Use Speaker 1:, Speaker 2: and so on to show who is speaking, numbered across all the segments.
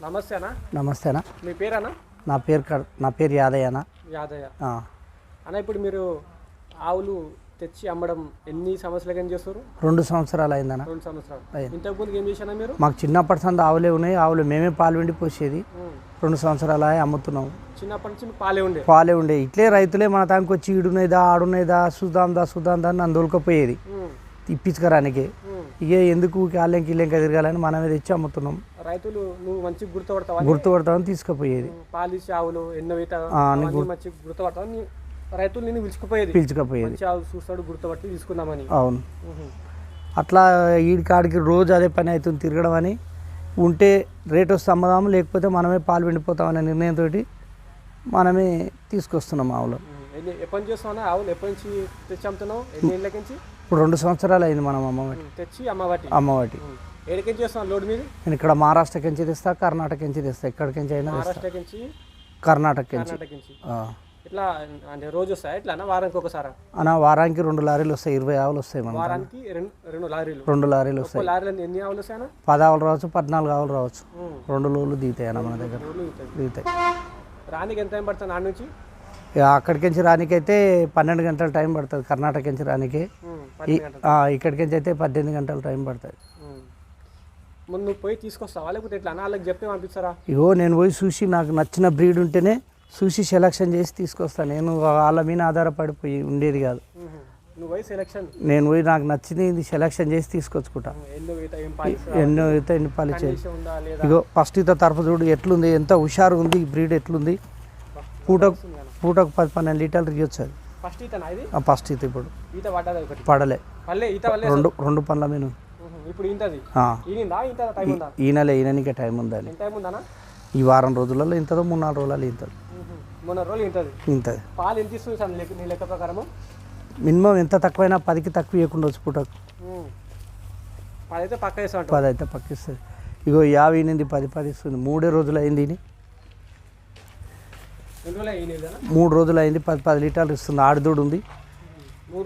Speaker 1: నమస్తేనా.
Speaker 2: నమస్తేనా.
Speaker 1: మీ పేరేనా?
Speaker 2: నా పేరు యాదయ్య అన్న.
Speaker 1: యాదయ్య అన్న. ఇప్పుడు మీరు ఆవులు తెచ్చి అమ్మడం ఎన్ని సంవత్సరాలుగా ఏం చేస్తారు?
Speaker 2: 2 సంవత్సరాలు అయిందన్న.
Speaker 1: 2 సంవత్సరాలు. ఇంతకుముందు ఏం చేశానా మీరు?
Speaker 2: మాకు చిన్నప్పటి సంది ఆవులే ఉన్నాయి. ఆవులు మేమే పాలు వెండి పోసేది. 2 సంవత్సరాలు అమ్ముతున్నాం.
Speaker 1: చిన్నప్పటి నుంచి పాలే ఉండే
Speaker 2: ఇట్లే రైతులే మన తానికి వచ్చి ఈడునేదా ఆడునేదా సుదాందా అని నన్ను దొలకపోయేది ఇప్పించుకరానికి. ఇక ఎందుకు కాళ్ళెంకి ఇల్లెంక తిరగాలని మనమే తెచ్చి అమ్ముతున్నాం.
Speaker 1: రైతులు నువ్వు మంచిగా
Speaker 2: గుర్తుపడతామని తీసుకుపోయేది.
Speaker 1: పాలిసి ఆవులు ఎన్నో మంచి గుర్తుపడతావు. రైతులు నేను పిలుచుకుపోయేది చూస్తాడు గుర్తుపట్టి తీసుకుందామని.
Speaker 2: అవును. అట్లా ఈడికాడికి రోజు అదే పని అవుతుంది తిరగడం అని. ఉంటే రేట్ వస్తే అమ్మదాము, లేకపోతే మనమే పాలు వెండిపోతామనే నిర్ణయంతో మనమే తీసుకొస్తున్నాం ఆవులు.
Speaker 1: ఎప్పటి నుంచి చేస్తామన్నా ఆవులు? ఎప్పటి నుంచి తెచ్చి అమ్ముతున్నావు? ఎన్ని ఏళ్ళకి నుంచి?
Speaker 2: ఇప్పుడు 2 సంవత్సరాలు అయింది మనం అమ్మవాటి
Speaker 1: తెచ్చి. అమ్మవాటి ఏడికించి చేస్తాను లోడ్ మీద? నేను
Speaker 2: ఇక్కడ మహారాష్ట్రకి నుంచి తెస్తా, కర్ణాటక నుంచి తెస్తా. ఎక్కడికి అయినా
Speaker 1: మహారాష్ట్రకి నుంచి,
Speaker 2: కర్ణాటక నుంచి.
Speaker 1: ఇట్లా అంటే రోజు వస్తాయి ఇట్లా వారానికి ఒకసారి?
Speaker 2: వారానికి 2 లారీలు వస్తాయి. 20 ఆవులు వస్తాయి. మన
Speaker 1: వారానికి 2 లారీలు?
Speaker 2: 2 లారీలు వస్తాయి.
Speaker 1: లారీలు ఎన్ని ఆవులు వస్తాయి?
Speaker 2: 10 ఆవులు రావచ్చు, 14 ఆవులు రావచ్చు. 2 లోడ్లు దిగుతాయి అన్న మన దగ్గర. దిగుతాయి.
Speaker 1: రానికి ఎంత టైం పడుతుంది? ఆడ నుంచి
Speaker 2: అక్కడికి నుంచి రానికైతే 12 గంటల టైం పడుతుంది. కర్ణాటక నుంచి రానికి. ఇక్కడికి నుంచి అయితే 18 గంటల టైం పడుతుంది.
Speaker 1: ముందు నువ్వు పోయి తీసుకొస్తావా లేకపోతే ఎట్లా? వాళ్ళకి చెప్తే పంపిస్తారా?
Speaker 2: ఇగో నేను పోయి చూసి నాకు నచ్చిన బ్రీడ్ ఉంటేనే చూసి సెలక్షన్ చేసి తీసుకొస్తాను. నేను వాళ్ళ మీద ఆధారపడిపోయి ఉండేది కాదు. నేను పోయి నాకు నచ్చింది సెలక్షన్ చేసి తీసుకొచ్చుకుంటా. ఎన్నో ఈత ఎన్ని పాలు ఇచ్చేది. ఇగో ఫస్ట్ ఈత తరపు చూడు ఎట్లుంది, ఎంత హుషారు ఉంది ఈ బ్రీడ్. ఎట్లుంది పూటకు 10-12 లీటర్లు ఇవ్వచ్చు. అది ఫస్ట్ ఈత. ఇప్పుడు పడలే. 2 పండ్ల మీద ఈయనకే టైం ఉందని. ఈ వారం రోజులలో ఇంతదో 3-4 రోజులలో ఇంతది.
Speaker 1: పాలు ఎంత ఇస్తుంది నీ లెక్క ప్రకారం?
Speaker 2: మినిమం ఎంత తక్కువైనా 10కి తక్కువ ఇవ్వకుండా వచ్చి పూటకు
Speaker 1: 10 అయితే
Speaker 2: పక్క ఇస్తుంది. ఇగో 50 ఈనింది, 10 ఇస్తుంది. 3 రోజులు అయింది. 3 రోజులు అయింది. 10 లీటర్లు ఇస్తుంది. ఆడిదోడు ఉంది.
Speaker 1: 3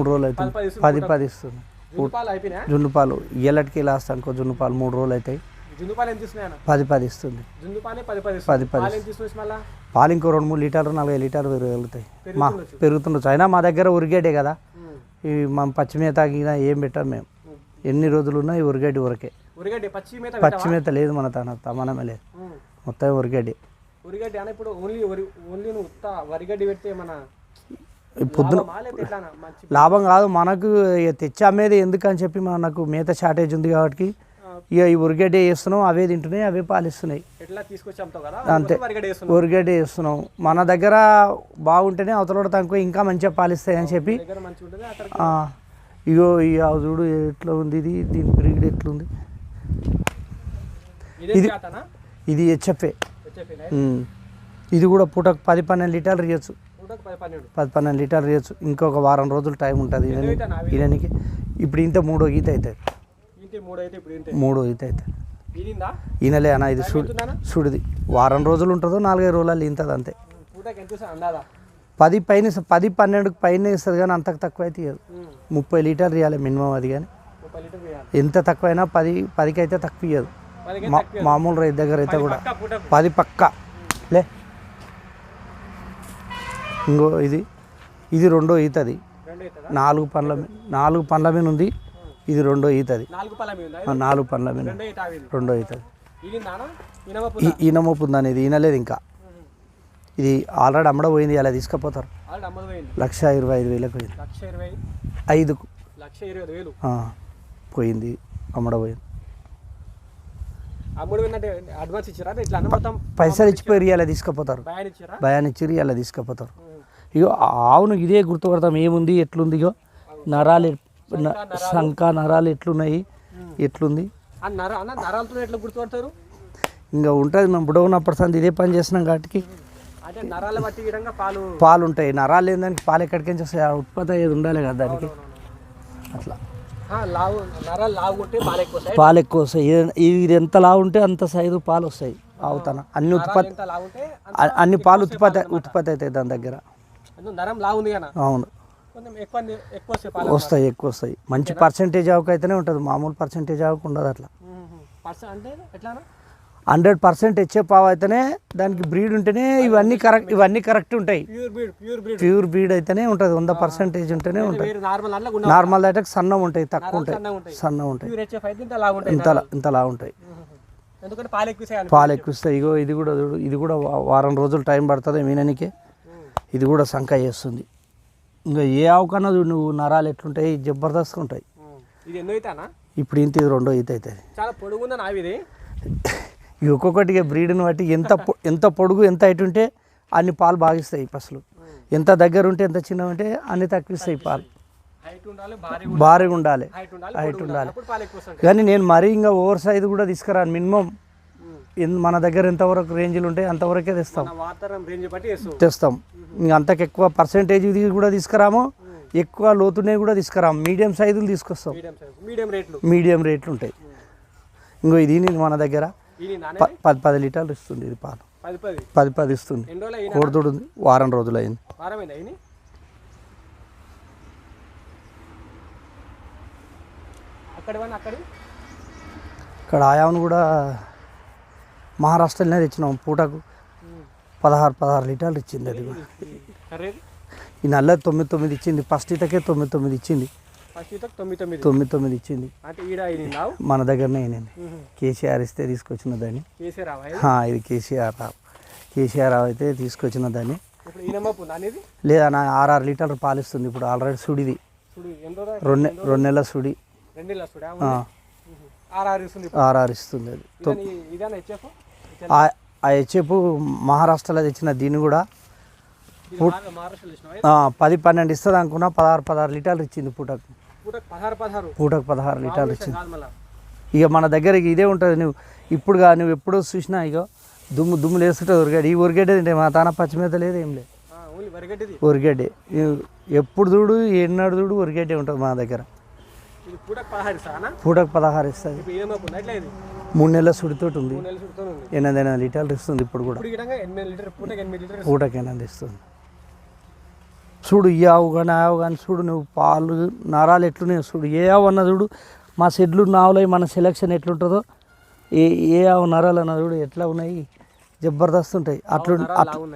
Speaker 1: రోజులు
Speaker 2: అవుతుంది. 10 ఇస్తుంది. జున్ను పాలు ఇయ్యలటికి లాస్ట్ అనుకో. జున్ను పాలు 3 రోజులు అవుతాయి. 10 ఇస్తుంది. 10 పాలు ఇంకో 2-3 లీటర్లు 4-5 లీటర్లు పెరగలుగుతాయి. పెరుగుతుండొచ్చు. అయినా మా దగ్గర ఉరిగేడే కదా. ఇవి మనం పచ్చిమేత గిన ఏం పెట్టాం మేము. ఎన్ని రోజులున్నా ఈ ఉరిగడ్డి ఊరకే. పచ్చిమేత లేదు మన మనమే లేదు. మొత్తం ఉరిగడ్డి. పొద్దున లాభం కాదు మనకు. తెచ్చి అమ్మేది ఎందుకని చెప్పి మనకు మేత షార్టేజ్ ఉంది కాబట్టి ఇక ఈ ఉరిగడ్డి వేస్తున్నాం. అవే తింటున్నాయి, అవే పాలిస్తున్నాయి. అంతే, ఉరిగడ్డి వేస్తున్నాం. మన దగ్గర బాగుంటేనే అవతల తక్కువ ఇంకా మంచిగా పాలిస్తాయి అని చెప్పి. ఇగో ఈ చూడు ఎట్లా ఉంది. దీని బ్రీడ్ ఎట్లుంది. ఇది హెచ్ఎఫ్ఏ. ఇది కూడా పూటకు 10-12 లీటర్లు ఇవ్వచ్చు. 10-12 లీటర్లు ఇవ్వచ్చు. ఇంకొక వారం రోజులు టైం ఉంటుంది ఈయనకి. ఇప్పుడు ఇంత 3వ ఈత అవుతుంది. 3వ ఈత అవుతుంది. ఈయనలే అన్న. ఇది సుడిది. వారం రోజులు ఉంటుందో 4-5 రోజులు ఇంతది అంతే. 10-12 పైన ఇస్తుంది కానీ అంతకు తక్కువ అయితే ఇవ్వదు. 30 లీటర్లు ఇవ్వాలి మినిమం. అది కానీ ఎంత తక్కువైనా 10కి అయితే తక్కువ ఇవ్వదు. మామూలు రైతు దగ్గర అయితే కూడా 10 పక్క లే. ఇంకో ఇది 2వ ఈతది. 4 పండ్ల మీద ఉంది. ఇది 2వ ఈతది. 4 పండ్ల మీద 2వ ఈతది. ఈనమోపు ఉందని ఇది ఈనలేదు ఇంకా. ఇది ఆల్రెడీ అమ్మడ పోయింది. అలా తీసుకుపోతారు. 1,25,000 పోయింది. 5కు పోయింది. అమ్మడ పోయింది. పైసలు ఇచ్చిపోయి అలా తీసుకుపోతారు. భయాన్నిచ్చిరి అలా తీసుకుపోతారు. ఇగో ఆవును ఇదే గుర్తుపడతాం ఏముంది ఎట్లుంది. ఇగో నరాలు సంఖ నరాలు ఎట్లున్నాయి ఎట్లుంది ఇంకా ఉంటుంది. మేము బుడవున్నప్పటి సంది ఇదే పని చేస్తున్నాం కాబట్టి పాలు ఉంటాయి. నరాలు ఏందానికి పాలు ఎక్కడికి వస్తాయి. ఉత్పత్తి అయ్యేది ఉండాలి కదా దానికి. అట్లా పాలు ఎక్కువ వస్తాయి. ఇది ఎంత లావు ఉంటే అంత సైజు పాలు వస్తాయి. అవుతాన అన్ని పాలు ఉత్పత్తి అవుతాయి దాని దగ్గర. అవును, వస్తాయి, ఎక్కువ వస్తాయి. మంచి పర్సెంటేజ్ ఆవుకు అయితేనే ఉంటుంది. మామూలు పర్సెంటేజ్ ఆవుకు ఉండదు. అట్లా 100% హెచ్ఎఫ్ పావు అయితేనే దానికి బ్రీడ్ ఉంటేనే ఇవన్నీ కరెక్ట్ ఉంటాయి. ప్యూర్ బ్రీడ్ అయితేనే ఉంటుంది, 100% ఉంటేనే ఉంటుంది. నార్మల్ అయితే సన్నం ఉంటాయి, తక్కువ ఉంటాయి, సన్నం ఉంటాయి, ఇంతలా ఉంటాయి. పాలు ఎక్కువ ఇస్తాయి. ఇగో ఇది కూడా వారం రోజులు టైం పడుతుంది మీననికి. ఇది కూడా సంక చేస్తుంది. ఇంకా ఏ ఆవుకన్నా నువ్వు నరాలు ఎట్లుంటాయి, జబర్దస్త్ ఉంటాయి. ఇప్పుడు ఇంత ఇది 2వ ఈత అవుతుంది.
Speaker 1: చాలా పొడుగుందా నావిది.
Speaker 2: ఒక్కొక్కటిగా బ్రీడ్ని బట్టి ఎంత పొడుగు ఎంత హైట్ ఉంటే అన్ని పాలు బాగిస్తాయి పసులు. ఎంత దగ్గర ఉంటే ఎంత చిన్న ఉంటే అన్ని తక్కువ ఇస్తాయి పాలు. భారీగా ఉండాలి, హైట్ ఉండాలి. కానీ నేను మరీ ఇంకా ఓవర్ సైజ్ కూడా తీసుకురాను. మినిమం మన దగ్గర ఎంతవరకు రేంజ్లు ఉంటాయి అంతవరకే తెస్తాం. ఇంకా అంతకు ఎక్కువ పర్సెంటేజ్ కూడా తీసుకురాము, ఎక్కువ లోతునే కూడా తీసుకురాము. మీడియం సైజులు తీసుకొస్తాం, మీడియం రేట్లు ఉంటాయి. ఇంకో ఇది మన దగ్గర 10 లీటర్లు ఇస్తుంది. ఇది పాలు 10 ఇస్తుంది. కోడిదూడు ఉంది, వారం రోజులు అయింది. ఇక్కడ ఆయాను కూడా మహారాష్ట్రలోనే తెచ్చినాం. పూటకు 16 లీటర్లు ఇచ్చింది. అది ఈ నల్ల 9 ఇచ్చింది. ఫస్ట్ ఈతకే 9 ఇచ్చింది. 9 ఇచ్చింది. మన దగ్గరనే అయినండి. కేసీఆర్ ఇస్తే తీసుకొచ్చిన దాన్ని. ఇది కేసీఆర్ అయితే తీసుకొచ్చిన దాన్ని. లేదా 6 లీటర్లు పాలిస్తుంది ఇప్పుడు. ఆల్రెడీ సుడిది 2 నెలల సుడి. 6 ఇస్తుంది. అది ఆ హెచ్ఎఫ్ మహారాష్ట్రలో తెచ్చిన దీన్ని కూడా 10-12 ఇస్తుంది అనుకున్నా. 16 లీటర్లు ఇచ్చింది పూటకు. 16 లీటర్లు ఇచ్చింది. ఇక మన దగ్గర ఇదే ఉంటుంది. నువ్వు ఎప్పుడో చూసినా ఇక దుమ్ము లేస్తుంటే ఉరిగడ్డి. ఈ ఉరిగడ్డ తింటే మా తాన పచ్చిమేత లేదు, ఏం లేదు, ఉరిగడ్డే. ఎప్పుడు చూడు ఎన్నడు చూడు ఉరిగడ్డే ఉంటుంది మన దగ్గర. పూటకు 16 ఇస్తుంది. 3 నెలల సుడితోటి ఉంది. 8 లీటర్లు ఇస్తుంది ఇప్పుడు కూడా. పూటకు 8 ఇస్తుంది. చూడు ఈ ఆవు కానీ చూడు నువ్వు పాలు నరాలు ఎట్లున్నాయి చూడు. ఏ ఆవు అన్న చూడు, మా షెడ్లు నావులై మన సెలక్షన్ ఎట్లుంటుందో ఏ ఆవు నరాలు అన్న చూడు ఎట్లా ఉన్నాయి, జబర్దస్త్ ఉంటాయి.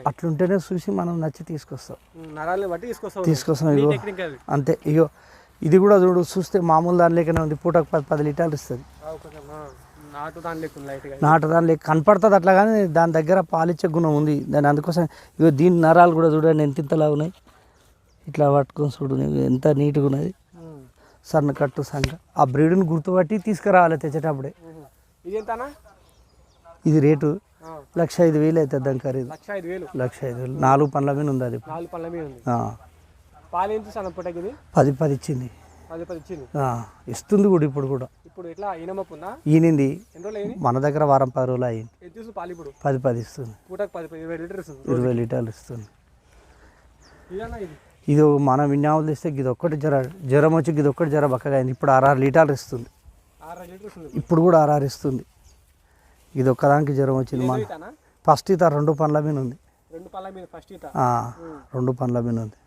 Speaker 2: అట్లుంటేనే చూసి మనం నచ్చి తీసుకొస్తాం. ఇగో అంతే. ఇగో ఇది కూడా చూడు, చూస్తే మామూలు దాని లేకనే ఉంది. పూటకు 10 లీటర్లు ఇస్తుంది. నాటు దాని లేక కనపడుతుంది అట్లా, కానీ దాని దగ్గర పాలిచ్చే గుణం ఉంది దాని. అందుకోసం ఇగో దీని నరాలు కూడా చూడండి ఎంతలా ఉన్నాయి. ఇట్లా పట్టుకొని చూడు ఎంత నీట్గా ఉన్నది. సన్న కట్టు సంగ ఆ బ్రీడ్ని గుర్తుపట్టి తీసుకురావాలి తెచ్చేటప్పుడే. ఇది రేటు 1,05,000 అవుతుంది దాని ఖరీదు. 1,05,000. 4 పండ్ల మీద ఉంది అది. 10 ఇచ్చింది. ఇస్తుంది కూడా ఇప్పుడు కూడా. ఈనింది మన దగ్గర వారం 10 రోజులు అయ్యింది. 10 ఇస్తుంది. 20 లీటర్లు ఇస్తుంది. ఇది మనం విన్యావులు తెస్తే ఇది ఒక్కటి జ్వరం వచ్చి ఇది ఒక్కటి జ్వరం బక్కగా అయింది. ఇప్పుడు 6 లీటర్లు ఇస్తుంది. ఇప్పుడు కూడా 6 ఇస్తుంది. ఇది ఒక్కదానికి జ్వరం వచ్చింది. మన ఫస్ట్ ఈత 2 పండ్ల మీద ఉంది. 2 పండ్ల మీద ఉంది.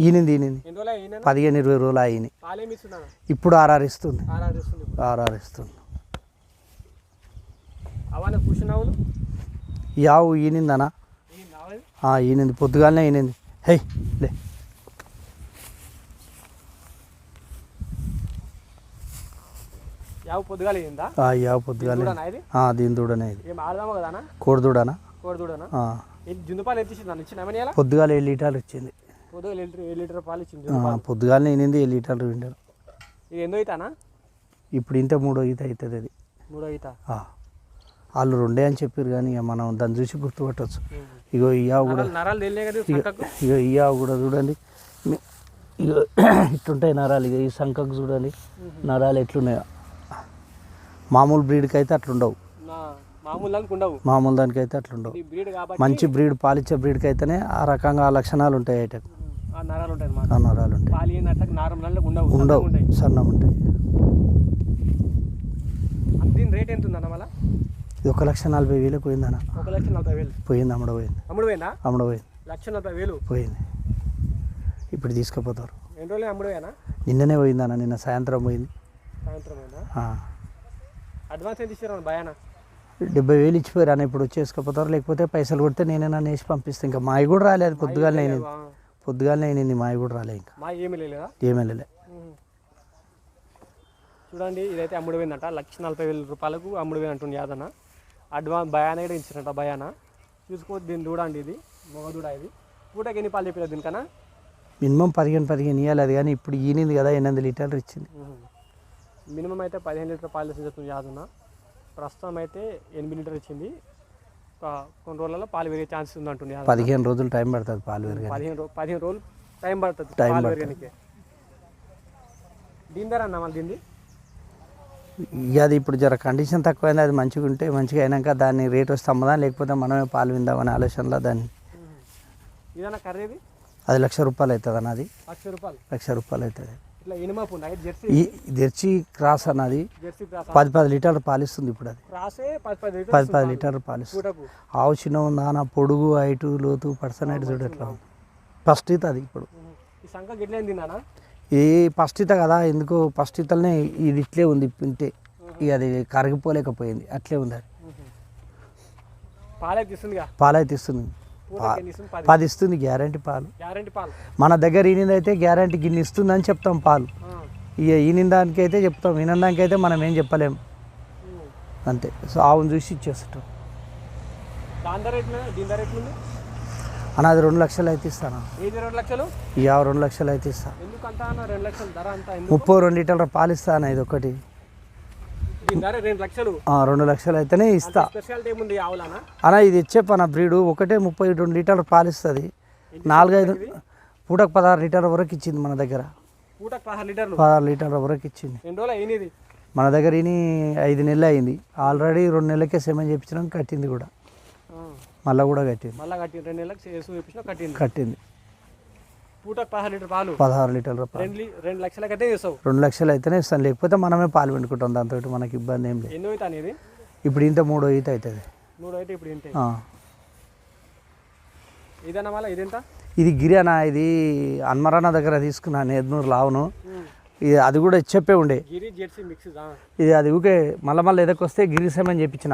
Speaker 2: ఈనింది 15-20 రోజులు అయ్యింది. ఇప్పుడు 6 ఇస్తుంది. 6 ఇస్తుంది. ఈ ఆవు ఈనిందనా? ఈనింది. పొద్దుగానే ఈనింది. హే లే
Speaker 1: యావు పొద్దుగాల
Speaker 2: దీని దూడనే. కోడిదూడనా? పొద్దుగాల 7 లీటర్లు ఇచ్చింది. పొద్దుగాలనే ఈనింది 7 లీటర్లు విండారు. ఇప్పుడు ఇంత 3వ ఈత అవుతుంది. అది వాళ్ళు 2 అని చెప్పారు, కానీ ఇక మనం దాన్ని చూసి గుర్తుపట్టవచ్చు. ఇగో ఈ ఆవు కూడా, ఇగో ఈ ఆవు కూడా చూడండి. ఇగో ఇట్లుంటాయి నరాలు. ఇక ఈ సంఖకు చూడండి నరాలు ఎట్లున్నాయో. మామూలు బ్రీడ్కి అయితే అట్లుండవు. మామూలు దానికైతే అట్లుండవు. మంచి బ్రీడ్, పాలిచ్చే బ్రీడ్కి అయితేనే ఆ రకంగా ఆ లక్షణాలు ఉంటాయి. అయితే ఆ నరాలు ఉంటాయి. ఉండవు, సన్నం ఉంటాయి.
Speaker 1: రేట్ ఎంత ఉందన్న? మళ్ళీ
Speaker 2: ఇది 1,40,000 పోయిందన్న.
Speaker 1: 1,40,000
Speaker 2: పోయింది. అమ్మడపోయింది.
Speaker 1: 1,40,000
Speaker 2: పోయింది. ఇప్పుడు తీసుకుపోతారు.
Speaker 1: ఎన్ని రోజులు అమ్ముడేనా?
Speaker 2: నిన్ననే పోయిందన్న. నిన్న సాయంత్రం పోయింది.
Speaker 1: అడ్వాన్స్ ఎంత ఇచ్చారు భయానా?
Speaker 2: 70,000 ఇచ్చిపోయారు అన్న. ఇప్పుడు వచ్చేసుకపోతారు, లేకపోతే పైసలు కొడితే నేనైనా వేసి పంపిస్తాను. ఇంకా మావి కూడా రాలేదు, పొద్దుగాలనే అయినది మావి కూడా రాలేదు. ఇంకా
Speaker 1: మా ఏమీ లేదా?
Speaker 2: ఏమీ వెళ్ళలే.
Speaker 1: చూడండి ఇదైతే అమ్ముడుపోయిందంట, 1,40,000 రూపాయలకు అమ్ముడుపోయి అంటుంది యాదన్న. అడ్వాన్స్ భయానా కూడా ఇచ్చారంట. భయానా చూసుకోవద్దు దీన్ని చూడండి, ఇది మొగ దూడ. ఇది పూటకి ఎన్ని పాలు చెప్పారు దీనికన్నా?
Speaker 2: మినిమం 15 ఇవ్వాలి. అది కానీ ఇప్పుడు ఈనింది కదా 8 లీటర్లు ఇచ్చింది.
Speaker 1: మినిమం అయితే 15 లీటర్ పాలు చెప్తుంది యాదన్న. ప్రస్తుతం అయితే 8 లీటర్ ఇచ్చింది. కొన్ని రోజులలో పాలు పెరిగే ఛాన్సెస్ ఉంది అంటుంది.
Speaker 2: 15 రోజులు టైం పడుతుంది పాలు పెరిగే.
Speaker 1: 15 రోజులు టైం పడుతుంది పాలు పెరగడానికి. దీని ధర అన్న మళ్ళీ దీన్ని?
Speaker 2: ఇక అది ఇప్పుడు జర కండిషన్ తక్కువైంది. అది మంచిగా ఉంటే మంచిగా అయినాక దాన్ని రేట్ వస్తే అమ్మదా, లేకపోతే మనమే పాలు విందామనే ఆలోచనలో దాన్ని.
Speaker 1: ఇదన్నా ఖరీదు?
Speaker 2: అది ₹1,00,000 అవుతుంది అన్న. అది ₹1,00,000 అవుతుంది.
Speaker 1: ఇట్లా ఇనుమపు
Speaker 2: ఈ జెర్సీ క్రాస్ అన్నది 10 లీటర్లు పాలిస్తుంది. ఇప్పుడు అది 10 లీటర్లు పాలిస్తుంది. ఆవు చిన్న ఉందా అన్న, పొడుగు, హైటు, లోతు, పర్సనైట్ చూడు ఎట్లా ఉంది. ఫస్ట్ ఈత అది. ఇప్పుడు ఈ ఫస్ట్ ఈత కదా, ఎందుకో ఫస్ట్ ఈతలనే ఇది ఇట్లే ఉంది. తింటే ఇక అది కరిగిపోలేకపోయింది, అట్లే ఉంది. అది పాలైతే ఇస్తుంది. 10 ఇస్తుంది గ్యారంటీ పాలు. మన దగ్గర ఈనిందైతే గ్యారంటీ గిన్నె ఇస్తుందని చెప్తాం పాలు. ఇక ఈనిందానికి అయితే చెప్తాం, ఈనందానికి అయితే మనం ఏం చెప్పలేము అంతే. సో ఆవును చూసి ఇచ్చేస్తాం అన్న. అది 2 లక్షలు అయితే ఇస్తాను. ఇక 2 లక్షలు అయితే ఇస్తాను. 32 లీటర్ల పాలు ఇస్తాను. ఇది ఒకటి 2 లక్షలు అయితేనే ఇస్తా అన్న. ఇది ఇచ్చే పన బ్రీడు ఒకటే 32 లీటర్లు పాలిస్తుంది. 4-5 పూటకు 16 లీటర్ల వరకు ఇచ్చింది మన దగ్గర. 16 లీటర్ల వరకు ఇచ్చింది మన దగ్గర. ఇని 5 నెలలు అయింది ఆల్రెడీ. 2 నెలలకే సెమెన్ చేయించడం కట్టింది కూడా, మళ్ళీ కూడా కట్టింది. కట్టింది. 16 లీటర్ల పాలు 2 లక్షలు అయితేనే ఇస్తాను, లేకపోతే మనమే పాలు పిండుకుంటాం. దాంతో మనకి ఇబ్బంది ఏం లేదు. ఇప్పుడు ఇంత 3వ ఈత అవుతుంది. ఇది గిరి అన్న. ఇది అన్మరాన్న దగ్గర తీసుకున్నాను, నేదునూరులో ఆవును. ఇది అది కూడా చెప్పే ఉండే. ఇది అది ఊకే మళ్ళీ ఎదకొస్తే గిరి సెమని చెప్పించిన.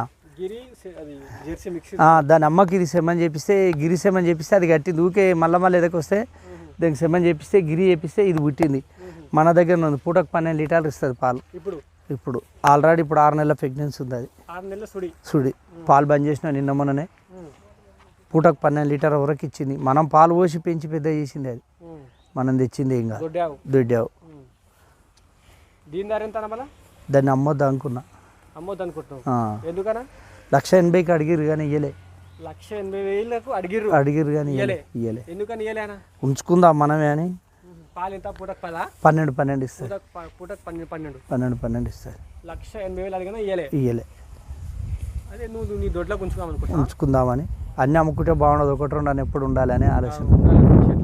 Speaker 2: దాని అమ్మకి ఇది సెమని చేపిస్తే, గిరి సెమని చేపిస్తే అది కట్టింది. ఊకే మళ్ళీ ఎదకొస్తే దానికి సెమన్ చేపిస్తే, గిరి చేపిస్తే ఇది పుట్టింది. మన దగ్గర ఉంది. పూటకు 12 లీటర్లు ఇస్తుంది పాలు. ఇప్పుడు ఆల్రెడీ ఇప్పుడు 6 నెలల ప్రెగ్నెన్సీ ఉంది. అది
Speaker 1: 6 నెలల
Speaker 2: సుడి. పాలు బంద్ చేసిన నిన్న మొన్ననే. పూటకు 12 లీటర్ల వరకు ఇచ్చింది. మనం పాలు పోసి పెంచి పెద్ద చేసింది. అది మనం తెచ్చింది ఇంకా దొడ్డావు. దాన్ని అమ్మొద్దు అనుకున్నా. 1,80,000కి అడిగిరు కానీ ఇయ్యలే.
Speaker 1: 1,80,000
Speaker 2: అడిగిరు కానీ ఇయ్యలే. ఉంచుకుందాం మనమే అని. 12 ఇస్తారు. 12 ఇస్తారు.
Speaker 1: 1,80,000
Speaker 2: ఇయ్యలే.
Speaker 1: అదే నువ్వు నీ దొడ్లోకి
Speaker 2: ఉంచుకుందామని. అన్నీ అమ్ముకుంటే బాగుండదు, 1-2 అని ఎప్పుడు ఉండాలి అనే ఆలోచన.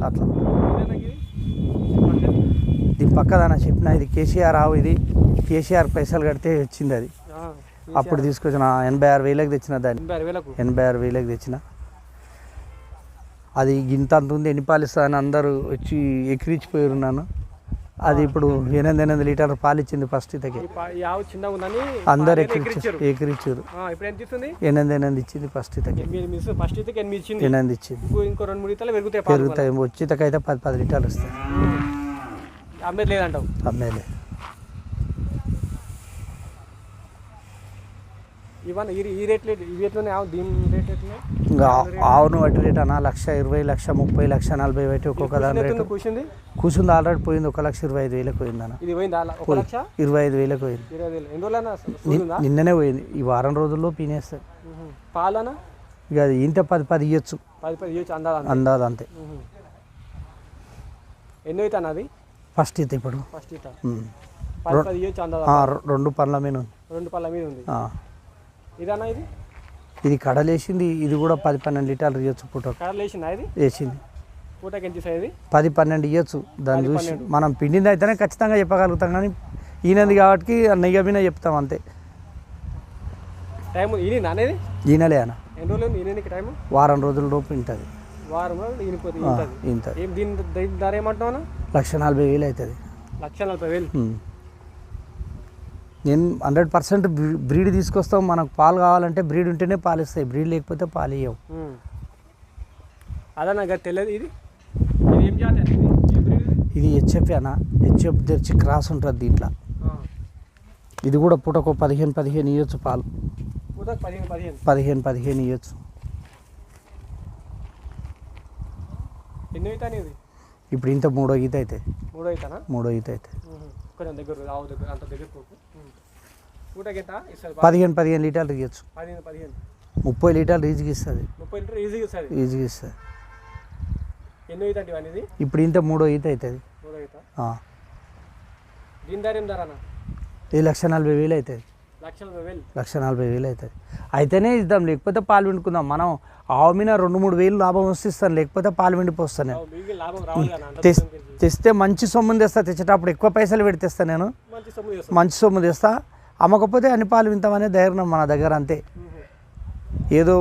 Speaker 2: అట్లా దీని పక్కదన్న చెప్పిన. ఇది కేసీఆర్ ఆవు. ఇది కేసీఆర్ పైసలు కడితే వచ్చింది. అది అప్పుడు తీసుకొచ్చిన 86,000కి తెచ్చిన. దాన్ని 86,000కి తెచ్చిన. అది గింత అంత ఉంది, ఎన్ని పాలు ఇస్తుందని అందరూ వచ్చి ఎక్కిరిచ్చిపోయారు నన్ను. అది ఇప్పుడు 8 లీటర్ల పాలు ఇచ్చింది ఫస్ట్ ఈతకి. అందరు ఎక్కిరిచ్చారు. 8 ఇచ్చింది ఫస్ట్ ఈతకి. 8 ఇచ్చింది. పెరుగుతాయి. వచ్చి ఈతకైతే 10 లీటర్లు వస్తాయి. అమ్మేలేదు. ఇంకా ఆవును వడ్డీ రేట్ అన్న 1,20,000, 1,30,000, 1,40,000 బట్టి ఒక్కొక్క దాని రేటు కూర్చుంది. ఆల్రెడీ పోయింది. 1,25,000 పోయింది అన్న. 25,000 పోయింది. నిన్ననే పోయింది. ఈ వారం రోజుల్లో పీనేస్తుంది. ఇక అది ఇంత 10 ఇవ్వచ్చు అందాది అంతే. ఫస్ట్ ఈత ఇప్పుడు 2 పళ్ళ మీద ఉంది. ఇది కడలేసింది. ఇది కూడా 10-12 లీటర్లు ఇవ్వచ్చు. వేసింది. 10-12 ఇవ్వచ్చు. దాన్ని చూసి మనం పిండింది అయితేనే ఖచ్చితంగా చెప్పగలుగుతాం, కానీ ఈయనది కాబట్టి నెయ్యి మీద చెప్తాం అంతే. ఈనలే అన్న. వారం రోజుల లోపు ఉంటుంది.
Speaker 1: 1,40,000
Speaker 2: అవుతుంది. నేను 100% బ్రీడ్ తీసుకొస్తాం. మనకు పాలు కావాలంటే బ్రీడ్ ఉంటేనే పాలు ఇస్తాయి, బ్రీడ్ లేకపోతే పాలు ఇవ్వవు.
Speaker 1: అదే నాకు తెలియదు. ఇది ఏం జాతి అండి?
Speaker 2: ఇది హెచ్ఎఫ్ అన్న, హెచ్ఎఫ్ తెరిచి క్రాస్ ఉంటుంది దీంట్లో. ఇది కూడా పూటకు 15 ఇవ్వచ్చు పాలు. 15 ఇవ్వచ్చు.
Speaker 1: ఎన్ని అవుతాయి ఇది?
Speaker 2: ఇప్పుడు ఇంత 3వ ఈత అవుతుంది. 3వ ఈత అవుతుంది. 15 లీటర్లు ఇవ్వచ్చు. 30 లీటర్లు ఈజీగా ఇస్తుంది. ఈజీగా ఇస్తుంది. ఇప్పుడు ఇంత 3వ ఈత అవుతుంది. ఇది 1,40,000 అవుతుంది. 1,40,000 అవుతుంది. అయితేనే ఇద్దాం, లేకపోతే పాలు పిండుకుందాం. మనం ఆవు మీద 2-3 వేలు లాభం వస్తే ఇస్తాను, లేకపోతే పాలు పిండిపోస్తాను. తెస్తే మంచి సొమ్ము తెస్తా. తెచ్చేటప్పుడు ఎక్కువ పైసలు పెట్టి తెస్తా. నేను మంచి సొమ్ము తెస్తా. అమ్మకపోతే అన్ని పాలు వింటామనే ధైర్యం మన దగ్గర. అంతే. ఏదో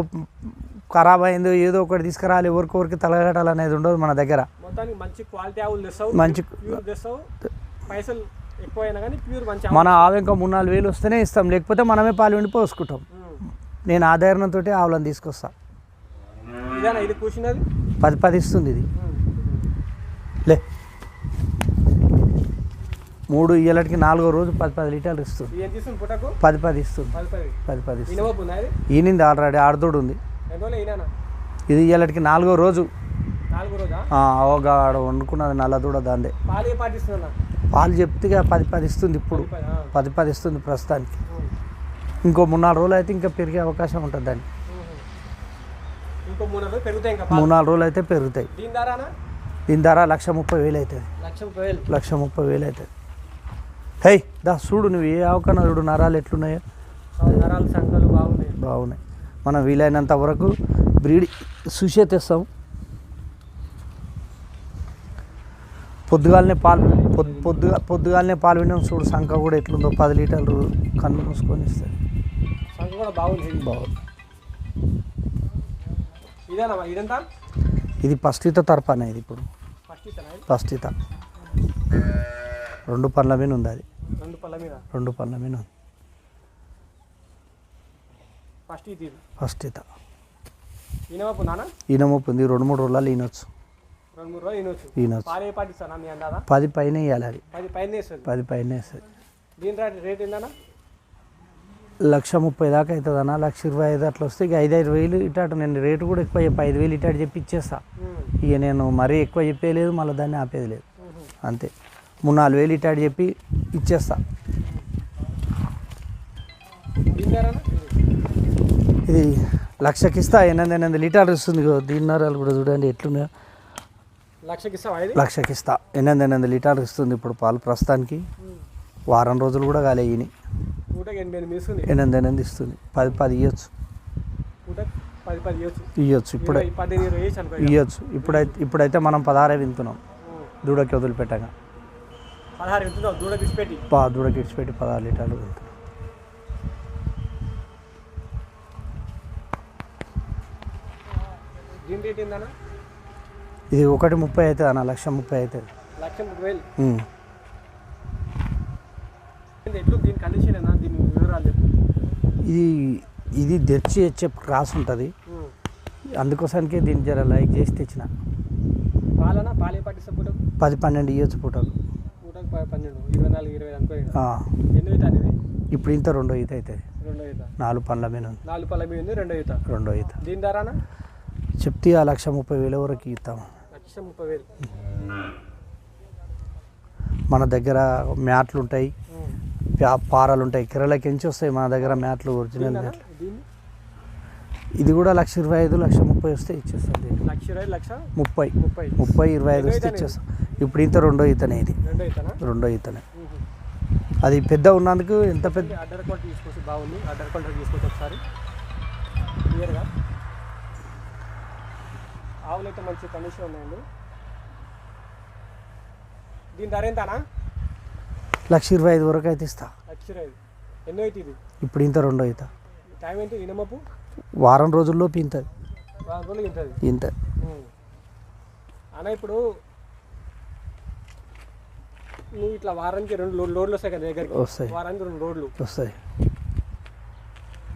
Speaker 2: ఖరాబ్ అయిందో ఏదో ఒకటి తీసుకురాలి, ఎవరికొరికి తలగట్టాలనేది ఉండదు మన దగ్గర. మంచి మన ఆవు ఇంకా 3-4 వేలు వస్తేనే ఇస్తాం, లేకపోతే మనమే పాలు విండి పోసుకుంటాం. నేను ఆ ధైర్యంతో ఆవులను తీసుకొస్తా. 10 ఇస్తుంది. ఇది లే 3 ఇయ్యలకి 4వ రోజు 10 లీటర్లు ఇస్తుంది. 10 ఇస్తుంది. 10 ఇస్తుంది. ఈనింది ఆల్రెడీ, ఆడదోడు ఉంది. ఇది ఇయ్యలకి 4వ రోజు. అవగాడు వండుకున్నది నల్లదూడ దాందే. పాలు చెప్తే 10 ఇస్తుంది. ఇప్పుడు 10 ఇస్తుంది ప్రస్తుతానికి. ఇంకో 3-4 రోజులు అయితే ఇంకా పెరిగే అవకాశం ఉంటుంది దాన్ని. 3-4 రోజులు అయితే పెరుగుతాయి. దీని ధర 1,30,000 అవుతుంది. 1,30,000 అవుతుంది. హై దా చూడు, నువ్వు ఏ ఆవుకన్నా చూడు, నరాలు ఎట్లున్నాయో. బాగున్నాయి. మనం వీలైనంత వరకు బ్రీడ్ చూసే తెస్తాం. పొద్దుగాలనే పాలు విన్నాం. చూడు సంఖ కూడా ఎట్లుందో. 10 లీటర్లు కన్ను మూసుకొని ఇస్తుంది. బాగుంది. ఇది ఫస్ట్ ఈత తరపాన. ఇది ఇప్పుడు ఫస్ట్ ఈత. 2 పళ్ళ మీద ఉంది. అది 2 పళ్ళ మీద ఉంది. ఫస్ట్ ఈత. ఈనమప్పు ఉంది. 2-3 రోజులలో ఈనొచ్చు. 10 పైన ఇవ్వాలి. అది 10 పైన వేస్తుంది. 1,30,000 దాకా అవుతుంది అన్న. 1,25,000 అట్లా వస్తే ఇక 5-5 వేలు ఇటాటు. నేను రేటు కూడా ఎక్కువ 5,000 ఇటాటు చెప్పి ఇచ్చేస్తా. ఇక నేను మరీ ఎక్కువ చెప్పేయలేదు, మళ్ళీ దాన్ని ఆపేది లేదు. అంతే. 3-4 వేలు ఇటాటు చెప్పి ఇచ్చేస్తా. ఇది 1,00,000కి ఇస్తా. 800 లీటర్లు ఇస్తుంది. దీని నరాలు కూడా చూడండి ఎట్లున్నాయో. 1,00,000కి ఇస్తా. 800 లీటర్లు ఇస్తుంది ఇప్పుడు పాలు ప్రస్తుతానికి. వారం రోజులు కూడా కాలే. ఈయన 800 ఇస్తుంది. 10 ఇవ్వచ్చు. ఇవ్వచ్చు. ఇవ్వచ్చు. ఇప్పుడైతే మనం 16 వింటున్నాం. దూడకి వదిలిపెట్టగా దూడకి ఇచ్చిపెట్టి 16 లీటర్లు వింటున్నాం. ఇది 1,30,000 అవుతుంది అన్న. 1,30,000 అవుతుంది. ఇది తెచ్చి హెచ్ఎఫ్ క్రాస్ ఉంటుంది. అందుకోసానికే దీన్ని జర లైక్ చేసి తెచ్చిన. 10-12 ఇవ్వచ్చు పూటకు. ఇప్పుడు ఇంత 2వ ఈత అవుతుంది. 4 పళ్ళ మీద ఉంది. 2వ ఈత. చెప్తే 1,30,000 వరకు ఇస్తాము. మన దగ్గర మ్యాట్లు ఉంటాయి, పారాలు ఉంటాయి. కేరళకి ఎంచి వస్తాయి మన దగ్గర మ్యాట్లు, ఒరిజినల్ మ్యాట్లు. ఇది కూడా 1,25,000, 1,30,000 వస్తే ఇచ్చేస్తాం. 30,25 వస్తే ఇచ్చేస్తాం. ఇప్పుడు ఇంత 2వ ఈతనే. ఇది 2వ ఈతనే. అది పెద్ద ఉన్నందుకు. ఎంత పెద్ద
Speaker 1: ఆవులు అయితే మంచి కండిషన్ ఉన్నాయండి. దీని ధర ఎంతనా?
Speaker 2: 1,25,000 వరకు అయితే ఇస్తా.
Speaker 1: 1,25,000. ఎన్నో అయితే ఇది?
Speaker 2: ఇప్పుడు ఇంత 2వ ఈత.
Speaker 1: టైం ఏంటి? ఇనమప్పు
Speaker 2: వారం రోజుల్లోపు ఇంతది.
Speaker 1: వారం రోజులు ఇంతది.
Speaker 2: ఇంత
Speaker 1: అన్న ఇప్పుడు నువ్వు ఇట్లా వారానికి 2 లోడ్లు వస్తాయి కదా దగ్గరికి,
Speaker 2: వస్తాయి.
Speaker 1: వారానికి 2 లోడ్లు
Speaker 2: వస్తాయి.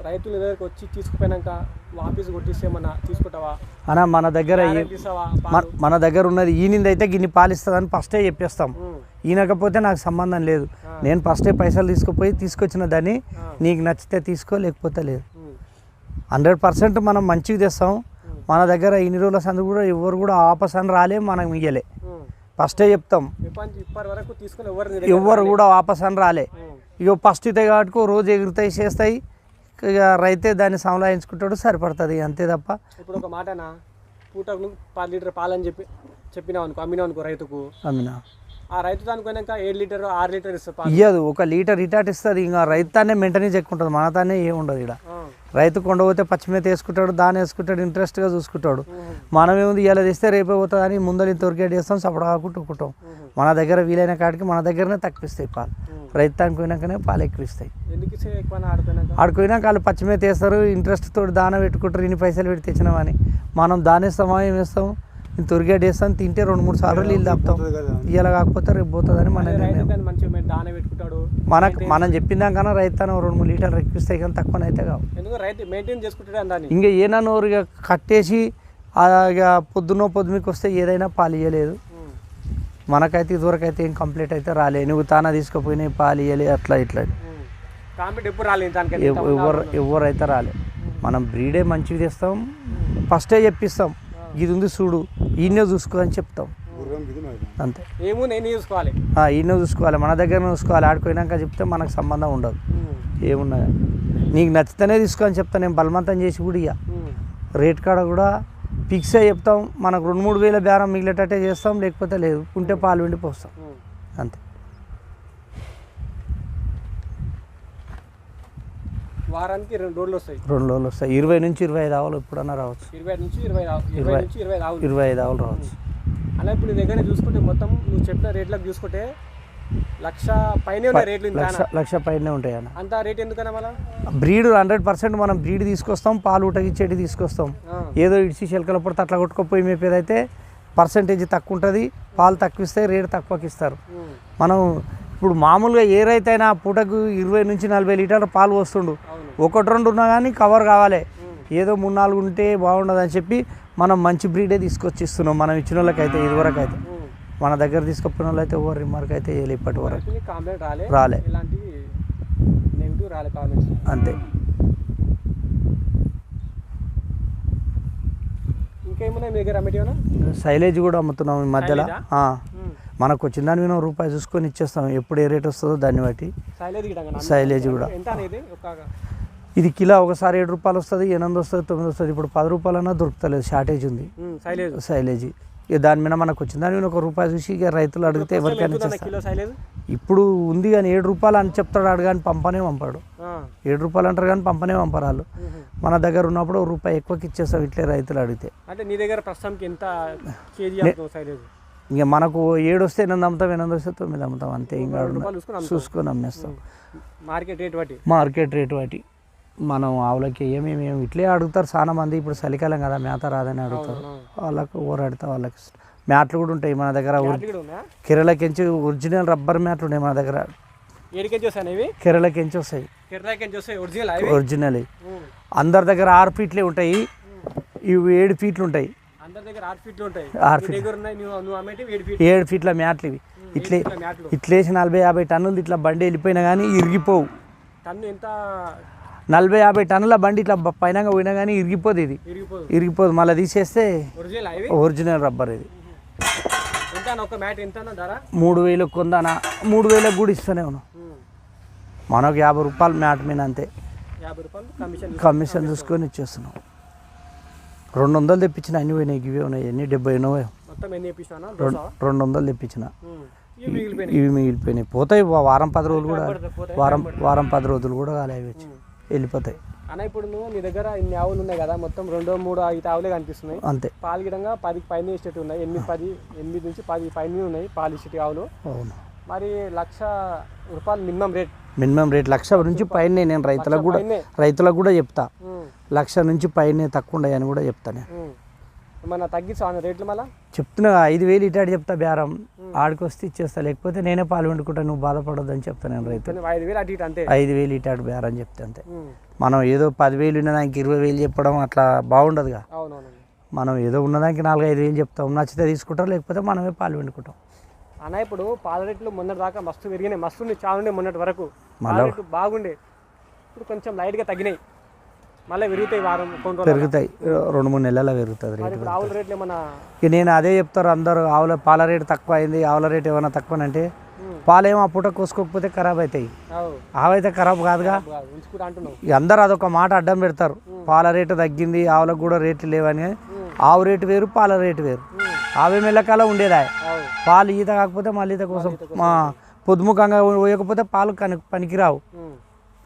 Speaker 1: రైతుల దగ్గరకు వచ్చి తీసుకుపోయినాక వాపీస్ కొట్టిస్తే మన తీసుకుంటావా
Speaker 2: అన్న మన దగ్గర
Speaker 1: తీసావా?
Speaker 2: మన దగ్గర ఉన్నది ఈనింది అయితే గిన్ని పాలిస్తుందని ఫస్టే చెప్పేస్తాం. ఈనకపోతే నాకు సంబంధం లేదు. నేను ఫస్టే పైసలు తీసుకుపోయి తీసుకొచ్చిన దాన్ని నీకు నచ్చితే తీసుకో, లేకపోతే లేదు. 100% మనం మంచిగా తెస్తాం. మన దగ్గర ఇన్ని రోజుల సందు కూడా ఎవరు కూడా ఆపస్ అని రాలే, మనం ఇయ్యలే. ఫస్టే చెప్తాం,
Speaker 1: ఇప్పటి వరకు తీసుకుని
Speaker 2: ఎవరు కూడా ఆపస్ అని రాలే. ఇక ఫస్ట్ ఇతే కాబట్టి రోజు ఎగురుతాయి చేస్తాయి. ఇక రైతే దాన్ని సంలాయించుకుంటాడు, సరిపడుతుంది, అంతే తప్ప.
Speaker 1: ఇప్పుడు ఒక మాటనా, పూటకు 10 లీటర్ పాలని చెప్పినావు అనుకో, అమ్మినావు అనుకో రైతుకు,
Speaker 2: అమ్మినా
Speaker 1: ఆ రైతు దానికోయినాక 7 లీటర్ 6 లీటర్ ఇస్తుంది,
Speaker 2: ఇయ్యదు. 1 లీటర్ ఇటాట్ ఇస్తుంది. ఇంకా రైతు తానే మెయింటెనెన్స్ ఎక్కువ ఉంటుంది, మన తానే ఏముండదు. ఇక్కడ రైతు కొండపోతే పచ్చిమేత వేసుకుంటాడు, దాని వేసుకుంటాడు, ఇంట్రెస్ట్గా చూసుకుంటాడు. మనమేముంది ఇలా తెస్తే రేపే పోతుంది అని ముందర ఇంత వరకేట్ చేస్తాం, సపడా కుట్టుకుంటాం. మన దగ్గర వీలైన కాడికి మన దగ్గరనే తక్కువిస్తాయి పాలు. రైతు దానికి పోయినాకనే పాలు ఎక్కువిస్తాయి. ఆడుకోయినాక వాళ్ళు పచ్చిమేత వేస్తారు, ఇంట్రెస్ట్ తోటి దాన పెట్టుకుంటారు. ఇన్ని పైసలు పెట్టి తెచ్చినామని మనం దానేస్తామా, ఏం వేస్తాం, ఇంత తొరిగేట్ వేస్తాం, తింటే 2-3 సార్లు నీళ్ళు తాపుతాం. ఇలా కాకపోతే రేపు పోతుందని మన మనం చెప్పిందాకన్నా రైతు 2-3 లీటర్లు ఎక్కిస్తాయి, కానీ తక్కువనైతే కావు. ఇంకా ఏనన్నా ఇక కట్టేసి ఇక పొద్దుమికి వస్తే ఏదైనా పాలు ఇవ్వలేదు. మనకైతే ఇదివరకైతే ఏం కంప్లీట్ అయితే రాలే. నువ్వు తానా తీసుకుపోయినాయి పాలు ఇవ్వలే, అట్లా ఇట్లా ఎవరైతే రాలే. మనం బ్రీడే మంచిగా తెస్తాం, ఫస్టే చెప్పిస్తాం, ఇది ఉంది చూడు, ఈయనే చూసుకో అని చెప్తాం, అంతే. ఈయనే చూసుకోవాలి, మన దగ్గర చూసుకోవాలి. ఆడుకోయినాక చెప్తే మనకు సంబంధం ఉండదు. ఏమున్నా నీకు నచ్చితేనే తీసుకో అని చెప్తాను. నేను బలవంతం చేసి కూడా ఇక రేట్ కాడ కూడా ఫిక్స్ అయ్యి చెప్తాం. మనకు 2-3 వేల బేరం మిగిలేటట్టే చేస్తాం, లేకపోతే లేదు. ఉంటే పాలు వెండి పోస్తాం, అంతే.
Speaker 1: వారానికి 2 లోడ్లు వస్తాయి.
Speaker 2: 2 లోడ్లు వస్తాయి. 20 నుంచి 25 ఆవులు ఎప్పుడన్నా రావచ్చు.
Speaker 1: 20 నుంచి 25 ఆవులు.
Speaker 2: 25 ఆవులు రావచ్చు.
Speaker 1: అలా ఇప్పుడు నీ దగ్గర చూసుకుంటే మొత్తం నువ్వు చెప్పిన రేట్లకు చూసుకుంటే 1,00,000 పైనే ఉన్నాయి రేట్లు.
Speaker 2: 1,00,000 పైనే ఉంటాయి అన్న.
Speaker 1: అంత రేట్ ఎందుకన్నా? మళ్ళీ
Speaker 2: బ్రీడ్ 100% మనం బ్రీడ్ తీసుకొస్తాం, పాలు ఉటగిచ్చేటి తీసుకొస్తాం. ఏదో ఇడిచి చిలకలప్పుడు అట్లా కొట్టుకోపోయి మేపేదైతే పర్సంటేజ్ తక్కువ ఉంటుంది, పాలు తక్కువ ఇస్తాయి, రేటు తక్కువకి ఇస్తారు. మనం ఇప్పుడు మామూలుగా ఏ రైతు అయినా పూటకు 20 నుంచి 40 లీటర్ల పాలు వస్తుండు. 1-2 ఉన్నా కానీ కవర్ కావాలి. ఏదో 3-4 ఉంటే బాగుండదు అని చెప్పి మనం మంచి బ్రీడే తీసుకొచ్చి ఇస్తున్నాం. మనం ఇచ్చిన వాళ్ళకైతే ఇదివరకు అయితే, మన దగ్గర తీసుకొచ్చిన వాళ్ళు అయితే ఎవరు రిమార్క్ అయితే ఇప్పటి వరకు రాలే, అంతే.
Speaker 1: ఇంకేమున్నాయి మీ దగ్గర అమ్మేటివా?
Speaker 2: సైలేజ్ కూడా అమ్ముతున్నాం ఈ మధ్యలో. మనకు వచ్చిన దాని మీద రూపాయి చూసుకొని ఇచ్చేస్తాం, ఎప్పుడు ఏ రేట్ వస్తుందో దాన్ని బట్టి. సైలేజ్ కూడా ఇది కిలో ఒకసారి 7 రూపాయలు వస్తుంది, 8 వస్తుంది, 9 వస్తుంది. ఇప్పుడు 10 రూపాయలన్నా దొరుకుతలేదు, షార్టేజ్ ఉంది సైలేజ్. ఇక దాని మీద మనకు వచ్చిన దాని మీద 1 రూపాయి చూసి ఇక రైతులు అడిగితే ఎవరికైనా చేస్తారు. ఇప్పుడు ఉంది కానీ 7 రూపాయలు అని చెప్తాడు, అడగాని పంపనే పంపాడు. 7 రూపాయలు అంటారు కానీ పంపనే పంపరు వాళ్ళు. మన దగ్గర ఉన్నప్పుడు 1 రూపాయి ఎక్కువకి ఇచ్చేస్తాం ఇట్లే రైతులు అడిగితే.
Speaker 1: అంటే నీ దగ్గర ప్రస్తుతానికి ఎంత కేజీ సైలేజ్?
Speaker 2: ఇంకా మనకు 7 వస్తే 8 అమ్ముతాం, 8 వస్తే 9 అమ్ముతాం, అంతే. ఇంకా చూసుకొని అమ్మేస్తాం. మార్కెట్ రేట్ బట్టి మనం ఆవులకి ఏమేమి ఇట్లే అడుగుతారు చాలా మంది. ఇప్పుడు చలికాలం కదా, మేత రాదని అడుగుతారు. వాళ్ళకు ఓరాడితే వాళ్ళకి మ్యాట్లు కూడా ఉంటాయి మన దగ్గర. కేరళకించి ఒరిజినల్ రబ్బర్ మ్యాట్లు ఉన్నాయి మన దగ్గర. కేరళకించి వస్తాయి, ఒరిజినల్. అందరి దగ్గర 6 ఫీట్లే ఉంటాయి, ఇవి 7 ఫీట్లు ఉంటాయి. 7 ఫీట్ల మ్యాట్లు ఇవి. ఇట్లేసి 40-50 టన్నులు ఇట్లా బండి వెళ్ళిపోయినా కానీ ఇరిగిపోవు. 40-50 టన్నుల బండి ఇట్లా పైన పోయినా కానీ ఇరిగిపోదు. ఇది ఇరిగిపోదు, మళ్ళీ తీసేస్తే ఒరిజినల్ రబ్బర్. ఇది 3,000 కొందానా, 3,000 కూడా ఇస్తూనే ఉన్నాం. మనకు 50 రూపాయలు మ్యాట్ మీద, అంతే. కమిషన్ చూసుకొని ఇచ్చేస్తున్నాం. 200 తెప్పించిన, అన్ని పోయినాయి, ఇవే ఉన్నాయి. ఎన్ని 70 ఉన్నాయో, 200 తెప్పించిన, ఇవి మిగిలిపోయినాయి. పోతాయి వారం 10 రోజులు కూడా, వారం 10 రోజులు కూడా కాలే, వచ్చి వెళ్ళిపోతాయి.
Speaker 1: అన్న ఇప్పుడు నువ్వు నీ దగ్గర ఇన్ని ఆవులు ఉన్నాయి కదా, మొత్తం 2-3-5 ఆవులే కనిపిస్తున్నాయి,
Speaker 2: అంతే.
Speaker 1: పాలు గిడంగా 10కి పైన ఇచ్చేటి ఉన్నాయి, 8 నుంచి 10 పైన ఉన్నాయి పాలు ఇచ్చేటి ఆవులు.
Speaker 2: అవును.
Speaker 1: మరి 1,00,000 రూపాయలు మినిమం రేట్.
Speaker 2: 1,00,000 నుంచి పైన నేను రైతులకు కూడా చెప్తా. 1,00,000 నుంచి పైన తక్కువ ఉండయని కూడా చెప్తాను.
Speaker 1: ఏమన్నా తగ్గిస్తాను రేట్లు మళ్ళీ?
Speaker 2: చెప్తున్నా 5,000 ఇటాడు చెప్తా బేరం, ఆడికి వస్తే ఇచ్చేస్తా, లేకపోతే నేనే పాలు వండుకుంటా, నువ్వు బాధపడొద్దు అని చెప్తాను నేను రైతు.
Speaker 1: 5,000 అటు ఇటు అంతే.
Speaker 2: 5,000 ఇటాడు బేరం చెప్తే అంతే. మనం ఏదో 10,000 ఉన్నదానికి 20,000 చెప్పడం అట్లా బాగుండదుగా.
Speaker 1: అవునవును.
Speaker 2: మనం ఏదో ఉన్నదానికి 4-5,000 చెప్తాం, నచ్చితే తీసుకుంటాం, లేకపోతే మనమే పాలు వండుకుంటాం.
Speaker 1: అన్న ఇప్పుడు పాల రేట్లు మొన్నటి దాకా మస్తు పెరిగినాయి, మస్తు చాలా ఉండే మొన్నటి వరకు పాల రేట్లు బాగుండే, ఇప్పుడు కొంచెం లైట్గా తగ్గినాయి, మళ్ళీ పెరుగుతాయి, వారం కొన్ని రోజులు
Speaker 2: పెరుగుతాయి, 2-3 నెలల్లో పెరుగుతుంది రేటు.
Speaker 1: ఇప్పుడు ఆవుల రేట్లు ఏమన్నా?
Speaker 2: ఇక నేను అదే చెప్తారు అందరూ, ఆవుల పాల రేటు తక్కువ అయింది, ఆవుల రేటు ఏమైనా తక్కువనంటే పాలేమో ఆ పూట కోసుకోకపోతే ఖరాబ్ అవుతాయి, ఆవైతే ఖరాబ్ కాదుగా. ఇక అందరు అదొక మాట అడ్డం పెడతారు, పాల రేటు తగ్గింది, ఆవులకు కూడా రేట్లు లేవని. ఆవు రేటు వేరు, పాల రేటు వేరు. ఆవే మెల్లకాలం ఉండేదా, పాలు ఈత కాకపోతే మళ్ళీ ఈత కోసం పొద్దుముఖంగా పోయకపోతే పాలు పనికిరావు,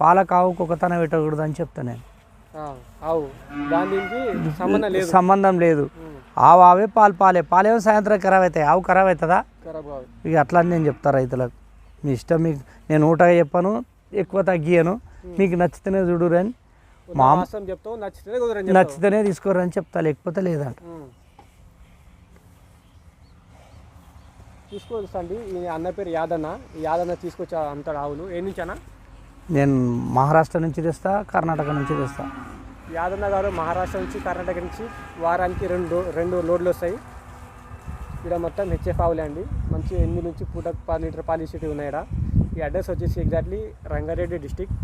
Speaker 2: పాలకు ఆవుకు ఒకతన పెట్టకూడదు అని చెప్తాను నేను. సంబంధం లేదు, ఆవు ఆవే, పాలు పాలే. పాలేమో సాయంత్రం ఖరాబ్ అవుతాయి, ఆవు ఖరాబ్ అవుతుందా? ఇక అట్లా అని నేను చెప్తాను రైతులకు. మీ ఇష్టం, మీకు నేను ఊటగా చెప్పాను, ఎక్కువ తగ్గియను, మీకు నచ్చితేనే చూడురు అని, నచ్చితేనే తీసుకోరు అని చెప్తా, లేకపోతే లేదంట.
Speaker 1: తీసుకొచ్చండి. ఈ అన్న పేరు యాదన్న, ఈ యాదన్న తీసుకొచ్చా అంటాడు ఆవులు. ఏ నుంచి అన్న?
Speaker 2: నేను మహారాష్ట్ర నుంచి తెస్తా, కర్ణాటక నుంచి తెస్తా.
Speaker 1: యాదన్న గారు మహారాష్ట్ర నుంచి, కర్ణాటక నుంచి వారానికి రెండు లోడ్లు వస్తాయి. ఇక్కడ మొత్తం హెచ్ఎఫ్ ఆవులే అండి, మంచి 8 నుంచి పూటకు 10 లీటర్ పాలు ఇచ్చేటివి ఉన్నాయి. ఈ అడ్రస్ వచ్చేసి ఎగ్జాక్ట్లీ రంగారెడ్డి డిస్టిక్,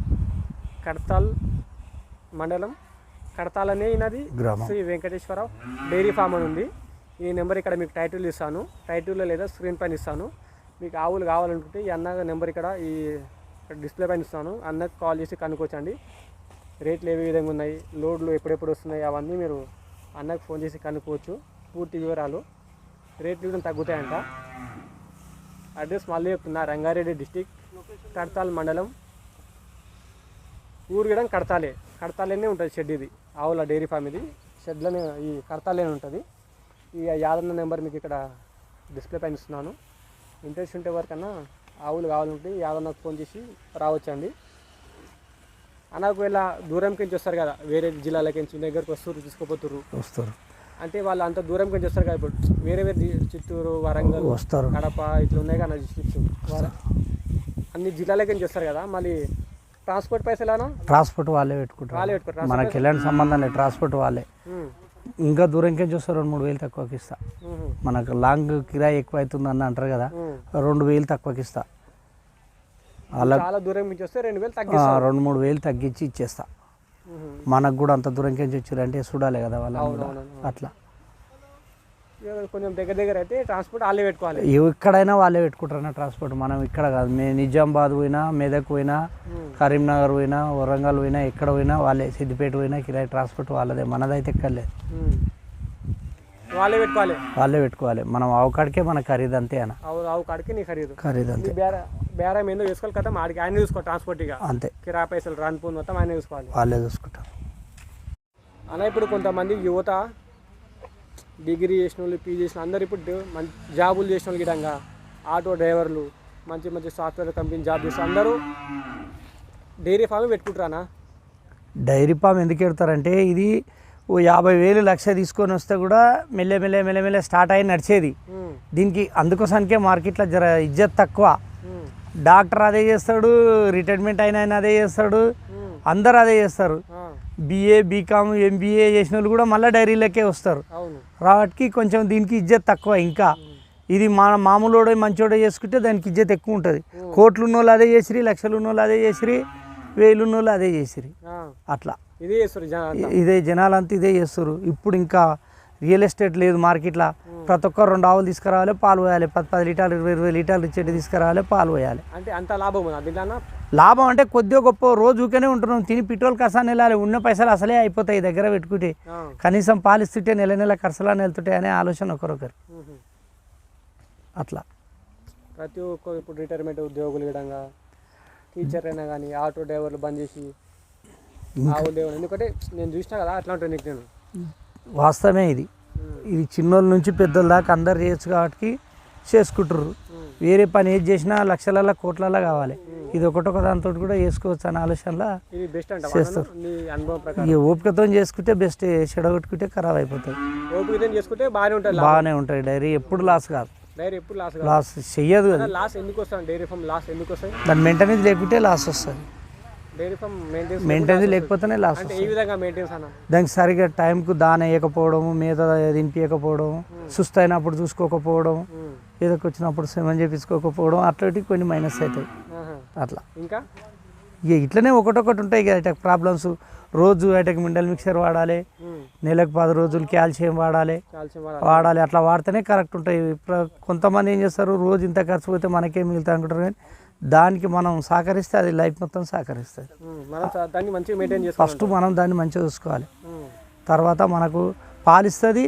Speaker 1: కడతాల్ మండలం, కడతాల్ అనే ఈయనది శ్రీ వెంకటేశ్వరరావు డైరీ ఫామ్ అని ఉంది. ఈ నెంబర్ ఇక్కడ మీకు టైటిల్ ఇస్తాను, టైటిల్లో లేదా స్క్రీన్ పైన ఇస్తాను. మీకు ఆవులు కావాలనుకుంటే ఈ అన్న నెంబర్ ఇక్కడ ఈ డిస్ప్లే పైన ఇస్తాను, అన్నకు కాల్ చేసి కనుక్కోవచ్చండి. రేట్లు ఏ విధంగా ఉన్నాయి, లోడ్లు ఎప్పుడెప్పుడు వస్తున్నాయి, అవన్నీ మీరు అన్నకు ఫోన్ చేసి కనుక్కోవచ్చు. పూర్తి వివరాలు, రేట్లు కూడా తగ్గుతాయంట. అడ్రస్ మళ్ళీ చెప్తున్నా, రంగారెడ్డి డిస్టిక్, కడతాల్ మండలం, ఊరు కూడా కడతాలేనే ఉంటుంది షెడ్. ఇది ఆవుల డైరీ ఫామ్, ఇది షెడ్లోనే ఈ కడతాలేనే ఉంటుంది. ఈ యాదన్న నెంబర్ మీకు ఇక్కడ డిస్ప్లే పైన ఇస్తున్నాను. ఇంట్రెస్ట్ ఉంటే వరకన్నా ఆవులు కావాలంటే యాదన్నకు ఫోన్ చేసి రావచ్చండి. అన్నకు వెళ్ళా దూరంకి నుంచి వస్తారు కదా, వేరే జిల్లాలకి నుంచి దగ్గరకు వస్తారు అంటే వాళ్ళు అంత దూరం నుంచి వస్తారు కదా. ఇప్పుడు వేరే చిత్తూరు, వరంగల్, వస్తారు, కడప ఇట్లా ఉన్నాయి కదా డిస్ట్రిక్ట్స్, అన్ని జిల్లాలకి నుంచి వస్తారు కదా. మళ్ళీ ట్రాన్స్పోర్ట్ పైసలు
Speaker 2: ట్రాన్స్పోర్ట్ వాళ్ళే పెట్టుకుంటారు, మనకి ఎలాంటి సంబంధం లేదు, ట్రాన్స్పోర్ట్ వాళ్ళే. ఇంకా దూరంకి చూస్తారు, 2-3 వేలు తక్కువకి ఇస్తా. మనకు లాంగ్ కిరాయి ఎక్కువ అవుతుంది అని అంటారు కదా, 2,000 తక్కువకి ఇస్తా. అలా
Speaker 1: చాలా దూరం నుంచి వస్తే
Speaker 2: 2-3 వేలు తగ్గించి ఇచ్చేస్తా. మనకు కూడా అంత దూరంకి వచ్చారంటే చూడాలి కదా వాళ్ళ, అట్లా.
Speaker 1: కొంచెం దగ్గర అయితే ట్రాన్స్పోర్ట్ వాళ్ళే పెట్టుకోవాలి,
Speaker 2: ఎక్కడైనా వాళ్ళే పెట్టుకుంటారు ట్రాన్స్పోర్ట్. మనం ఇక్కడ కాదు, మేము నిజామాబాద్ పోయినా, మెదక్ పోయినా, కరీంనగర్ పోయినా, వరంగల్ పోయినా, ఎక్కడ పోయినా వాళ్ళే. సిద్దిపేట పోయినా కిరాయి ట్రాన్స్పోర్ట్ వాళ్ళదే, మనదైతే ఎక్కర్లేదు, వాళ్ళే పెట్టుకోవాలి. మనం ఆవు కాడికే మన ఖరీదు అంతే అన్న,
Speaker 1: ఆవు కాడికి నీ
Speaker 2: ఖరీదు అంతే.
Speaker 1: బేరం ఏందో చూసుకోవాలి కదా, ఆడికి ఆయన చూసుకోవాలి ట్రాన్స్పోర్ట్, ఇక అంతే. కిరాయి పైసలు రానిపోయి మొత్తం ఆయన చూసుకోవాలి,
Speaker 2: వాళ్ళే చూసుకుంటారు
Speaker 1: అన్న. ఇప్పుడు కొంతమంది యువత డిగ్రీ చేసిన వాళ్ళు, పీజీ చేసిన అందరు ఇప్పుడు మంచి జాబులు చేసిన వాళ్ళు, గిడంగా ఆటో డ్రైవర్లు, మంచి సాఫ్ట్వేర్ కంపెనీ జాబ్ చేసిన అందరూ డైరీ ఫామ్ పెట్టుకుంటారా?
Speaker 2: డైరీ ఫామ్ ఎందుకు పెడతారంటే, ఇది 50,000 1,00,000 తీసుకొని వస్తే కూడా మెల్లమెల్ల స్టార్ట్ అయ్యి నడిచేది. దీనికి అందుకోసానికే మార్కెట్లో జర ఇజ్జత్ తక్కువ. డాక్టర్ అదే చేస్తాడు, రిటైర్మెంట్ అయిన ఆయన అదే చేస్తాడు, అందరు అదే చేస్తారు. BA, BCom, MBA చేసిన వాళ్ళు కూడా మళ్ళీ డైరీలకే వస్తారు. కాబట్టి కొంచెం దీనికి ఇజ్జత్ తక్కువ. ఇంకా ఇది మామూలుడే మంచోడే చేసుకుంటే దానికి ఇజ్జత్ ఎక్కువ ఉంటుంది. కోట్లు ఉన్న వాళ్ళు అదే చేసిరి, లక్షలు ఉన్న వాళ్ళు అదే చేసిరి, 1000 ఉన్న వాళ్ళు అదే చేసిరి. అట్లా ఇదే జనాలంతా ఇదే చేస్తారు. ఇప్పుడు ఇంకా రియల్ ఎస్టేట్ లేదు మార్కెట్లో. ప్రతి ఒక్కరు 2 ఆవులు తీసుకురావాలి, పాలు పోయాలి, 10 లీటర్లు 20 లీటర్లు ఇచ్చేటి తీసుకురావాలి, పాలు పోయాలి.
Speaker 1: అంటే అంత లాభం
Speaker 2: లాభం అంటే కొద్దిగా గొప్ప రోజు ఊకనే ఉంటున్నాం, తిని పెట్రోల్ ఖర్చు వెళ్ళాలి, ఉన్న పైసలు అసలే అయిపోతాయి దగ్గర పెట్టుకుంటే. కనీసం పాలు ఇస్తుంటే నెల ఖర్చులా వెళ్తుంటాయి అనే ఆలోచన ఒకరొకరు. అట్లా
Speaker 1: ప్రతి ఒక్కరు ఇప్పుడు రిటైర్మెంట్ ఉద్యోగులు విధంగా టీచర్ అయినా కానీ ఆటో డ్రైవర్లు బంద్ చేసి ఆవులు లేవు. ఎందుకంటే నేను చూసినా కదా అట్లా ఉంటుంది. నీకు నేను
Speaker 2: వాస్తవమే ఇది చిన్నోళ్ళ నుంచి పెద్దోళ్ళ దాకా అందరు చేయొచ్చు కాబట్టి చేసుకుంటారు. వేరే పని ఏది చేసినా లక్షల కోట్లలో కావాలి. ఇది ఒకటొక దాంతో కూడా చేసుకోవచ్చు అనే ఆలోచనలో
Speaker 1: ఇది బెస్ట్ అంటే
Speaker 2: చేస్తారు.
Speaker 1: నీ అనుభవం ప్రకారం
Speaker 2: ఇక ఓపికతో చేసుకుంటే బెస్ట్, చెడగొట్టుకుంటే ఖరాబ్ అయిపోతుంది.
Speaker 1: ఓపికతో చేసుకుంటే
Speaker 2: బాగానే ఉంటుంది. డైరీ ఎప్పుడు లాస్ కాదు,
Speaker 1: డైరీ ఎప్పుడు
Speaker 2: లాస్ చెయ్యదు.
Speaker 1: లాస్ ఎందుకు వస్తాను డైరీ ఫామ్ లాస్ ఎందుకు వస్తాయి?
Speaker 2: దాని మెయింటెనెన్స్ లేకుంటే లాస్ వస్తుంది.
Speaker 1: డైరీ ఫామ్
Speaker 2: మెయింటెనెన్స్ లేకపోతేనే లాస్
Speaker 1: అంటే
Speaker 2: వస్తుంది.
Speaker 1: ఏ విధంగా మెయింటెన్స్ అన్న?
Speaker 2: దానికి సరిగ్గా టైంకు దాన వేయకపోవడము, మేత దింపియకపోవడం, సుస్థ అయినప్పుడు చూసుకోకపోవడం, ఏదోకి వచ్చినప్పుడు శ్రమం చేపించుకోకపోవడం, అట్లాంటివి కొన్ని మైనస్ అవుతాయి. అట్లా
Speaker 1: ఇంకా
Speaker 2: ఇక ఇట్లనే ఒకటొకటి ఉంటాయి కదా అటాక్ ప్రాబ్లమ్స్. రోజు అటాక్ మినరల్ మిక్చర్ వాడాలి, నెలకు 10 రోజులు కాల్షియం వాడాలి. అట్లా వాడితేనే కరెక్ట్ ఉంటాయి. ఇప్పుడు కొంతమంది ఏం చేస్తారు, రోజు ఇంత ఖర్చు పోతే మనకేం మిగులుతా అనుకుంటారు, కానీ దానికి మనం సహకరిస్తే అది లైఫ్ మొత్తం సహకరిస్తుంది.
Speaker 1: దాన్ని మంచిగా మెయింటైన్ చేసుకోవాలి.
Speaker 2: ఫస్ట్ మనం దాన్ని మంచిగా చూసుకోవాలి, తర్వాత మనకు పాలిస్తుంది.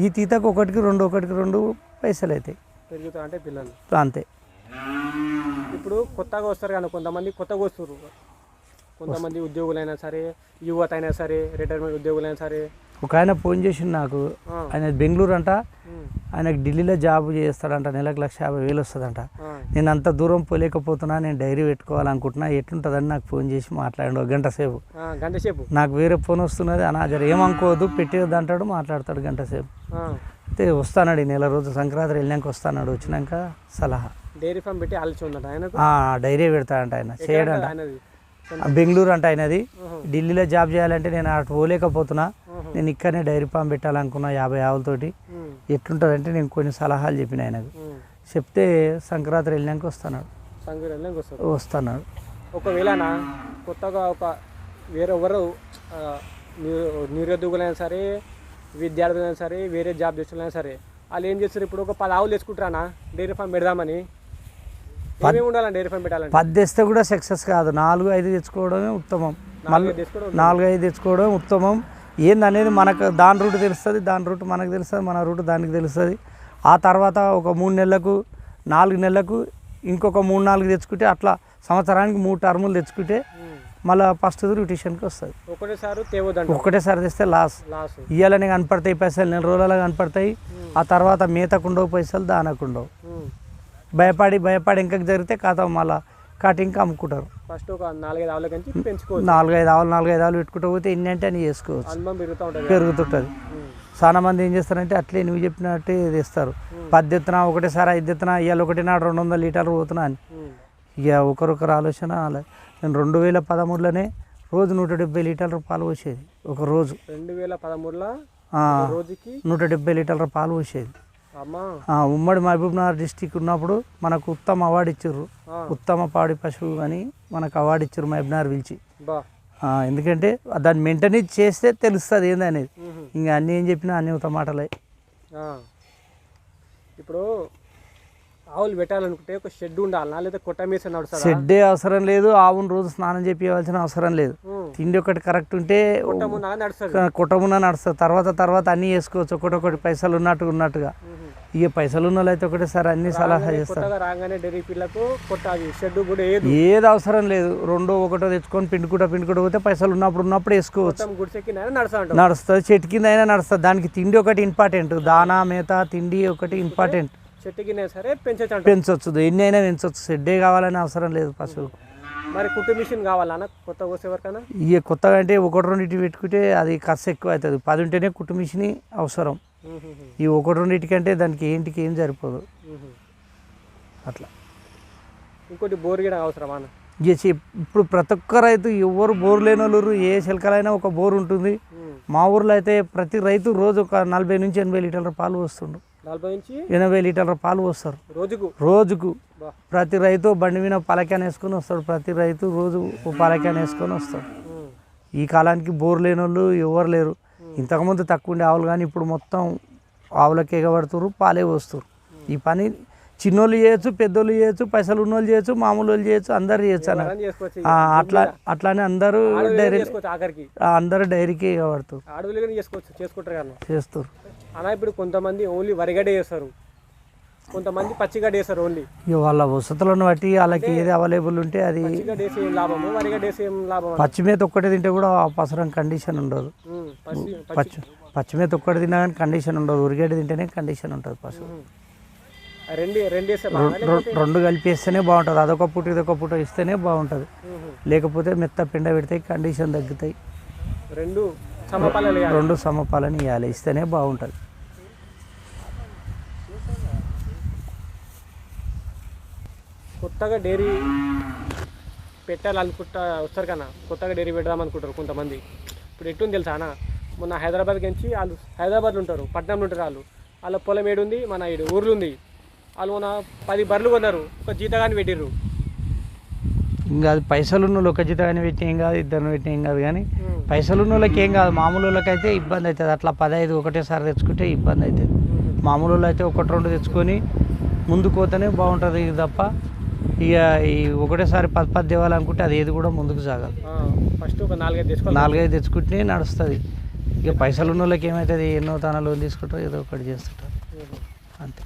Speaker 2: ఈ తీతకు ఒకటికి 2 పైసలు అవుతాయి
Speaker 1: పెరుగుతా అంటే పిల్లలు
Speaker 2: అంతే.
Speaker 1: ఇప్పుడు కొత్తగా వస్తారు కానీ కొంతమంది కొత్తగా వస్తారు, కొంతమంది ఉద్యోగులైనా సరే, యువత అయినా సరే, రిటైర్మెంట్ ఉద్యోగులైనా సరే.
Speaker 2: ఒక ఆయన ఫోన్ చేసిండు నాకు, ఆయన బెంగళూరు అంట, ఆయనకు ఢిల్లీలో జాబ్ చేస్తాడంట, నెలకు 1,50,000 వస్తుందంట. నేను అంత దూరం పోలేకపోతున్నా, నేను డైరీ పెట్టుకోవాలనుకుంటున్నా, ఎట్లుంటుందని నాకు ఫోన్ చేసి మాట్లాడండి 1 గంట సేపు. నాకు వేరే ఫోన్ వస్తున్నది అన్న, జర ఏమనుకోవద్దు పెట్టేది అంటాడు, మాట్లాడతాడు 1 గంట సేపు. అయితే వస్తాడు, ఈ నెల రోజు సంక్రాంతి వెళ్ళాక వస్తాడు. వచ్చినాక సలహా
Speaker 1: డైరీ ఫామ్ పెట్టి ఆలోచన ఉందంట ఆయనకు.
Speaker 2: డైరీ పెడతాడంట ఆయన, చేయడంట. బెంగళూరు అంట ఆయనది. ఢిల్లీలో జాబ్ చేయాలంటే నేను అటు పోలేకపోతున్నా, నేను ఇక్కడనే డైరీ ఫామ్ పెట్టాలనుకున్నా 50 ఆవులతోటి. ఎట్లుంటుందంటే నేను కొన్ని సలహాలు చెప్పిన ఆయనకు. చెప్తే సంక్రాంతి వెళ్ళాక వస్తున్నాడు.
Speaker 1: ఒకవేళ కొత్తగా వేరే ఎవరు నిరుద్యోగులైనా సరే, విద్యార్థులైనా సరే, వేరే జాబ్ చేస్తున్నా సరే, వాళ్ళు ఏం చేస్తారు, ఇప్పుడు ఒక 10 ఆవులు తెచ్చుకుంటారా డైరీ ఫామ్ పెడదామని? ఏమేమి ఉండాలని డైరీ ఫామ్ పెట్టాలంటే?
Speaker 2: 10 తెస్తే కూడా సక్సెస్ కాదు, 4-5 తెచ్చుకోవడమే ఉత్తమం. 4-5 తెచ్చుకోవడం ఉత్తమం. ఏందనేది మనకు దాని రూట్ తెలుస్తుంది, దాని రూట్ మనకు తెలుస్తుంది, మన రూట్ దానికి తెలుస్తుంది. ఆ తర్వాత ఒక 3 నెలలకు 4 నెలలకు ఇంకొక 3-4 తెచ్చుకుంటే, అట్లా సంవత్సరానికి 3 టర్ములు తెచ్చుకుంటే మళ్ళీ ఫస్ట్ రొటేషన్కి వస్తుంది. ఒకటేసారి తెస్తే లాస్. ఇయ్యాలని కనపడతాయి పైసలు, నెల రోజులలో కనపడతాయి. ఆ తర్వాత మేతకుండవు పైసలు, దానకుండవు. భయపడి ఇంకకి జరిగితే కథ మళ్ళీ కటింగ్కి అమ్ముకుంటారు.
Speaker 1: ఫస్ట్ ఒక 4-5 ఆవుల కంచి పెంచుకోవచ్చు.
Speaker 2: 4-5 ఆవులు పెట్టుకుంటూ పోతే ఎన్ని అంటే అని చేసుకోవచ్చు, పెరుగుతుంటుంది. చాలా మంది ఏం చేస్తారంటే అట్లే నువ్వు చెప్పినట్టే తెస్తారు. 10 ఎత్తున ఒకటేసారి 5 ఎత్తున, ఇవాళ 200 లీటర్లు పోతున్నా అని. ఇక ఒకరొకరు ఆలోచన. నేను 2013లోనే రోజు 170 లీటర్ల పాలు పోసేది. ఒక రోజు
Speaker 1: 2013లో రోజుకి
Speaker 2: 170 లీటర్ల పాలు పోసేది. ఉమ్మడి మహబూబ్నగర్ డిస్టిక్ ఉన్నప్పుడు మనకు ఉత్తమ అవార్డు ఇచ్చారు, ఉత్తమ పాడి పశువు అని మనకు అవార్డు ఇచ్చారు మహబూబ్నగర్ పిలిచి. ఎందుకంటే దాన్ని మెయింటెనెన్స్ చేస్తే తెలుస్తుంది ఏందనేది. ఇంకా అన్నీ ఏం చెప్పినా అన్ని ఉత్తమ మాటలే.
Speaker 1: ఇప్పుడు ఆవులు పెట్టాలనుకుంటే ఒక షెడ్ ఉండాలనా, లేదా కొట్టమేసి నడుస్తుంది?
Speaker 2: షెడ్డే అవసరం లేదు, ఆవును రోజు స్నానం చేయించాల్సిన అవసరం లేదు. తిండి ఒకటి కరెక్ట్ ఉంటే కొట్టమున్నా నడుస్తుంది. తర్వాత అన్నీ చేసుకోవచ్చు, ఒకటొకటి పైసలు ఉన్నట్టుగా. ఇక పైసలు ఉన్న వాళ్ళు అయితే ఒకటేసారి అన్ని సలహా చేస్తారు. ఏది అవసరం లేదు, 2-1 తెచ్చుకొని పిండుకుంటూ పోతే పైసలు ఉన్నప్పుడు వేసుకోవచ్చు, నడుస్తుంది. చెట్టు కింద అయినా నడుస్తుంది. దానికి తిండి ఒకటి ఇంపార్టెంట్, దానా మేత తిండి ఒకటి ఇంపార్టెంట్.
Speaker 1: సరే
Speaker 2: పెంచవచ్చు, ఎన్ని అయినా పెంచవచ్చు. షెడ్డే కావాలని అవసరం లేదు పశువుకు.
Speaker 1: మరి కుట్టు మిషన్ కావాలన్నా కొత్త కోసేవరకన్నా?
Speaker 2: ఇక కొత్తగా అంటే 1-2 పెట్టుకుంటే అది ఖర్చు ఎక్కువ అవుతుంది. 10 ఉంటేనే కుట్టు మిషన్ అవసరం. ఈ 1-2 కంటే దానికి ఏం సరిపోదు. అట్లా
Speaker 1: ఇంకోటి బోర్ గిడ అవసరమా?
Speaker 2: ఇప్పుడు ప్రతి ఒక్క రైతు, ఎవరు బోర్ లేని వాళ్ళు, ఏ చిలకలైనా ఒక బోర్ ఉంటుంది. మా ఊర్లో అయితే ప్రతి రైతు రోజు ఒక 40-80 లీటర్ల పాలు వస్తుండ్రు. 40-80 లీటర్ల పాలు వస్తారు రోజుకు. ప్రతి రైతు బండి మీద పలకాన్ వేసుకొని వస్తాడు, ప్రతి రైతు రోజు పలకాన్ వేసుకొని వస్తాడు. ఈ కాలానికి బోర్ లేని వాళ్ళు ఎవరు లేరు. ఇంతకుముందు తక్కువ ఉండే ఆవులు, కానీ ఇప్పుడు మొత్తం ఆవులకి ఎగబడుతున్నారు, పాలే వస్తారు. ఈ పని చిన్నోళ్ళు చేయొచ్చు, పెద్దోళ్ళు చేయొచ్చు, పైసలు ఉన్నోళ్ళు చేయొచ్చు, మామూలు వాళ్ళు చేయొచ్చు, అందరు చేయొచ్చు అన్న. అట్లానే అందరూ డైరీకి ఎగబడుతారు, చేస్తారు.
Speaker 1: అలా ఇప్పుడు కొంతమంది ఓన్లీ వరిగడ్డ చేస్తారు, కొంతమంది పచ్చిగడ్డ వేస్తారు. ఓన్లీ
Speaker 2: వాళ్ళ వసతులను బట్టి వాళ్ళకి ఏది అవైలబుల్ ఉంటే అది. పచ్చిమేత ఒక్కటే తింటే కూడా పసరం కండిషన్ ఉండదు. పచ్చిమేత ఒక్కటి తిన్నా కానీ కండిషన్ ఉండదు, ఉరిగడ్డ తింటేనే కండిషన్ ఉంటుంది పశువు.
Speaker 1: రెండు వేస్తే బాగుందా లేకపోతే?
Speaker 2: రెండు కలిపేస్తేనే బాగుంటుంది. అదొక పూట ఇదొక పూట ఇస్తేనే బాగుంటుంది.
Speaker 1: మ్మ్.
Speaker 2: లేకపోతే మెత్త పిండ పెడితే కండిషన్ తగ్గుతాయి.
Speaker 1: రెండు సమపాలలు వేయాలి.
Speaker 2: రెండు సమపాలని ఇవ్వాలి, ఇస్తేనే బాగుంటుంది.
Speaker 1: కొత్తగా డైరీ పెట్టాలనుకుంటా వస్తారు కన్నా, కొత్తగా డైరీ పెడదాం అనుకుంటారు కొంతమంది. ఇప్పుడు ఎట్టుంది తెలుసా అన్న, మొన్న హైదరాబాద్కి నుంచి వాళ్ళు హైదరాబాద్లో ఉంటారు, పట్నంలో ఉంటారు వాళ్ళు. వాళ్ళ పొలం ఏడుంది, మన ఈడు ఊర్లు ఉంది. వాళ్ళు మొన్న 10 బర్రెలు కొన్నారు, ఒక జీతగాని పెట్టిర్రు.
Speaker 2: ఇంకా అది పైసలు ఉన్న వాళ్ళకి జీతం కానీ పెట్టిన ఏం కాదు, ఇద్దరు పెట్టిన ఏం కాదు. కానీ పైసలు ఉన్న వాళ్ళకి ఏం కాదు, మామూలు వాళ్ళకైతే ఇబ్బంది అవుతుంది. అట్లా 15 ఒకటేసారి తెచ్చుకుంటే ఇబ్బంది అవుతుంది. మామూలు వాళ్ళు అయితే 1-2 తెచ్చుకొని ముందుకు పోతేనే బాగుంటుంది తప్ప ఇక ఈ ఒకటేసారి 10 తేవాలనుకుంటే అది ఏది కూడా ముందుకు సాగదు.
Speaker 1: ఫస్ట్ ఒక 4-5 తెచ్చుకోవాలి.
Speaker 2: 4-5 తెచ్చుకుంటే నడుస్తుంది. ఇక పైసలు ఉన్న వాళ్ళకి ఏమవుతుంది, ఎన్నో తన లోన్ తీసుకుంటారు, ఏదో ఒకటి చేస్తుంటారు, అంతే.